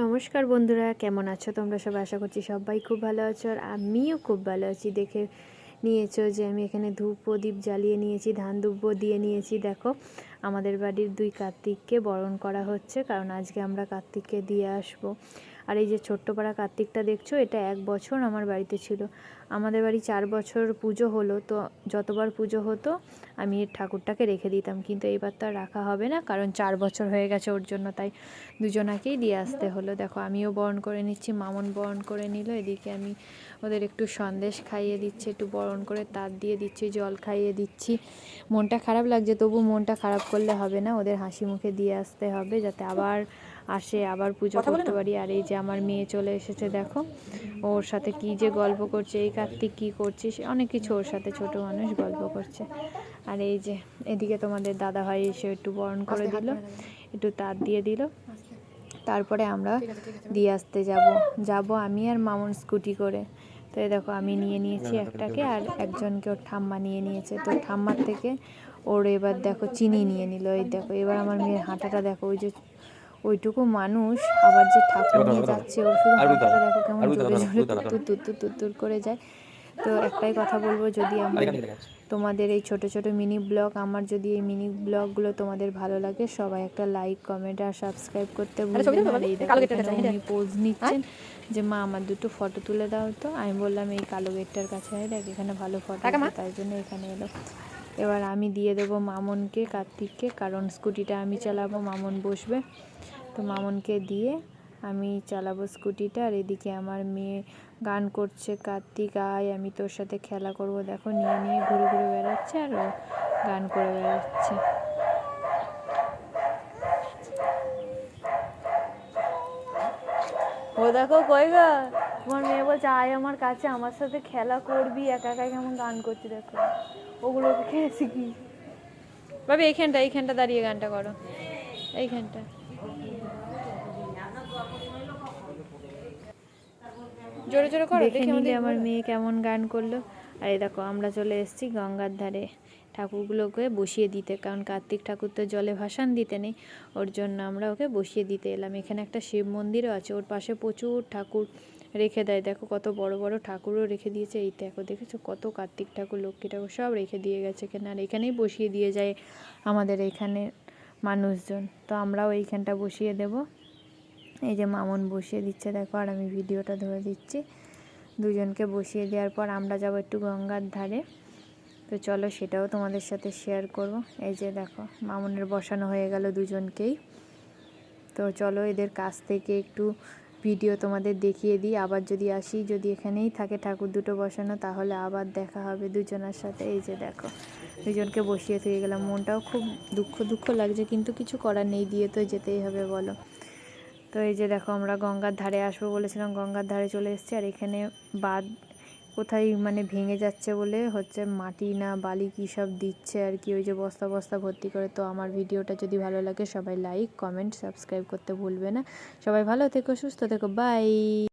নমস্কার বন্ধুরা, কেমন আছো তোমরা সবাই? আশা করছি সবাই খুব ভালো আছো, আর আমিও খুব ভালো আছি। দেখে নিয়েছো যে আমি এখানে ধূপ প্রদীপ জ্বালিয়ে নিয়েছি, ধান ধূপ দিয়ে নিয়েছি। দেখো, আমাদের বাড়ির 2 কার্তিককে বরণ করা হচ্ছে, কারণ আজকে আমরা কার্তিককে দিয়ে আসবো। আর এই যে ছোট্ট পাড়া কার্তিকটা দেখছো, এটা 1 বছর আমার বাড়িতে ছিল। আমাদের বাড়ি 4 বছর পুজো হলো, তো যতবার পুজো হতো আমি এর ঠাকুরটাকে রেখে দিতাম, কিন্তু এইবার তো আর রাখা হবে না, কারণ 4 বছর হয়ে গেছে ওর জন্য, তাই দুজনাকেই দিয়ে আসতে হলো। দেখো, আমিও বরণ করে নিচ্ছি, মামন বরণ করে নিল। এদিকে আমি ওদের একটু সন্দেশ খাইয়ে দিচ্ছি, একটু বরণ করে তার দিয়ে দিচ্ছি, জল খাইয়ে দিচ্ছি। মনটা খারাপ লাগছে, তবু মনটা খারাপ করলে হবে না, ওদের হাসি মুখে দিয়ে আসতে হবে, যাতে আবার আসে, আবার পুজো করতে পারি। আর এই যে আমার মেয়ে চলে এসেছে, দেখো ওর সাথে কি যে গল্প করছে, এই কার্তিক কী করছিস, অনেক কিছু ওর সাথে ছোট মানুষ গল্প করছে। আর এই যে এদিকে তোমাদের দাদা ভাই এসে একটু বরণ করে দিল, একটু তার দিয়ে দিল। তারপরে আমরা দিয়ে আসতে যাব আমি আর মামুন স্কুটি করে। তো এই দেখো, আমি নিয়ে নিয়েছি একটাকে, আর একজনকে ওর ঠাম্মা নিয়ে নিয়েছে। তো ঠাম্মার থেকে ওর এবার দেখো চিনি নিয়ে নিল। এই দেখো, এবার আমার মেয়ের হাঁটাটা দেখো, ওই যে ওইটুকু মানুষ আবার যে ঠাকুর নিয়ে যাচ্ছে, ওর শুধু হাঁটাটা দেখো কেমন জোরে জোরে তুত্তুর তুত্তুর তুত্তুর করে যায়। তো একটাই কথা বলবো, যদি আমার তোমাদের এই ছোট ছোট মিনি ব্লগ, আমার যদি এই মিনি ব্লগগুলো তোমাদের ভালো লাগে, সবাই একটা লাইক কমেন্ট আর সাবস্ক্রাইব করতে ভুলবেন না। আর এই দেখো, এখানে উনি পোজ নিচ্ছেন যে মা আমার 2টো ফটো তুলে দাও। তো আমি বললাম এই কালো গেটটার কাছে দেখ, এখানে ভালো ফটো আছে, তাই জন্য এখানে এলো। এবার আমি দিয়ে দেবো মামনকে, কার্তিককে, কারণ স্কুটিটা আমি চালাবো, মামন বসবে। তো মামনকে দিয়ে আমি চালাবো স্কুটিটা। আর এদিকে আমার মেয়ে গান করছে, কার্তিক আয় আমি তোর সাথে খেলা করব। দেখো, নিয়ে নিয়ে ঘুরে ঘুরে বেড়াচ্ছে, আর ও গান করে বেড়াচ্ছে। ও দেখো কই গা, তোমার মেয়ে বলছে আয় আমার কাছে, আমার সাথে খেলা করবি, একা একা কেমন গান করছি দেখো। ওগুলোকে খেয়ে শিখি ভাবি, এইখানটা দাঁড়িয়ে গানটা করো, এইখানটা। জোরে জোরে করো, দেখে নিলে আমার মেয়ে কেমন গান করলো। আর এই দেখো, আমরা চলে এসেছি গঙ্গার ধারে ঠাকুরগুলোকে বসিয়ে দিতে, কারণ কার্তিক ঠাকুর তো জলে ভাসান দিতে নেই, ওর জন্য আমরা ওকে বসিয়ে দিতে এলাম। এখানে একটা শিব মন্দিরও আছে, ওর পাশে প্রচুর ঠাকুর রেখে দেয়। দেখো কত বড় বড় ঠাকুরও রেখে দিয়েছে। এই দেখো, দেখেছো কত কার্তিক ঠাকুর, লক্ষ্মী ঠাকুর সব রেখে দিয়ে গেছে এখানে। আর এখানেই বসিয়ে দিয়ে যায় আমাদের এখানে মানুষজন, তো আমরাও এইখানটা বসিয়ে দেবো। এই যে মামন বসিয়ে দিচ্ছে দেখো, আর আমি ভিডিওটা ধরে দিচ্ছি। দুজনকে বসিয়ে দেওয়ার পর আমরা যাব একটু গঙ্গার ধারে। তো চলো, সেটাও তোমাদের সাথে শেয়ার করব। এই যে দেখো, মামনের বসানো হয়ে গেল দুজনকেই। তো চলো, এদের কাছ থেকে একটু ভিডিও তোমাদের দেখিয়ে দিই। আবার যদি আসি, যদি এখানেই থাকে ঠাকুর দুটো বসানো, তাহলে আবার দেখা হবে দুজনের সাথে। এই যে দেখো, দুজনকে বসিয়ে থেকে গেলাম, মনটাও খুব দুঃখ দুঃখ লাগছে, কিন্তু কিছু করার নেই, দিয়ে তো যেতেই হবে বলো। তো এই যে দেখো, আমরা গঙ্গার ধারে আসবো বলেছিলাম, গঙ্গার ধারে চলে এসেছি। আর এখানে বাঁধ কোথায় মানে ভেঙে যাচ্ছে বলে হচ্ছে মাটি না বালি কী সব দিচ্ছে আর কি, ওই যে বস্তা বস্তা ভর্তি করে। তো আমার ভিডিওটা যদি ভালো লাগে, সবাই লাইক কমেন্ট সাবস্ক্রাইব করতে ভুলবে না। সবাই ভালো থেকো, সুস্থ থেকো, বাই।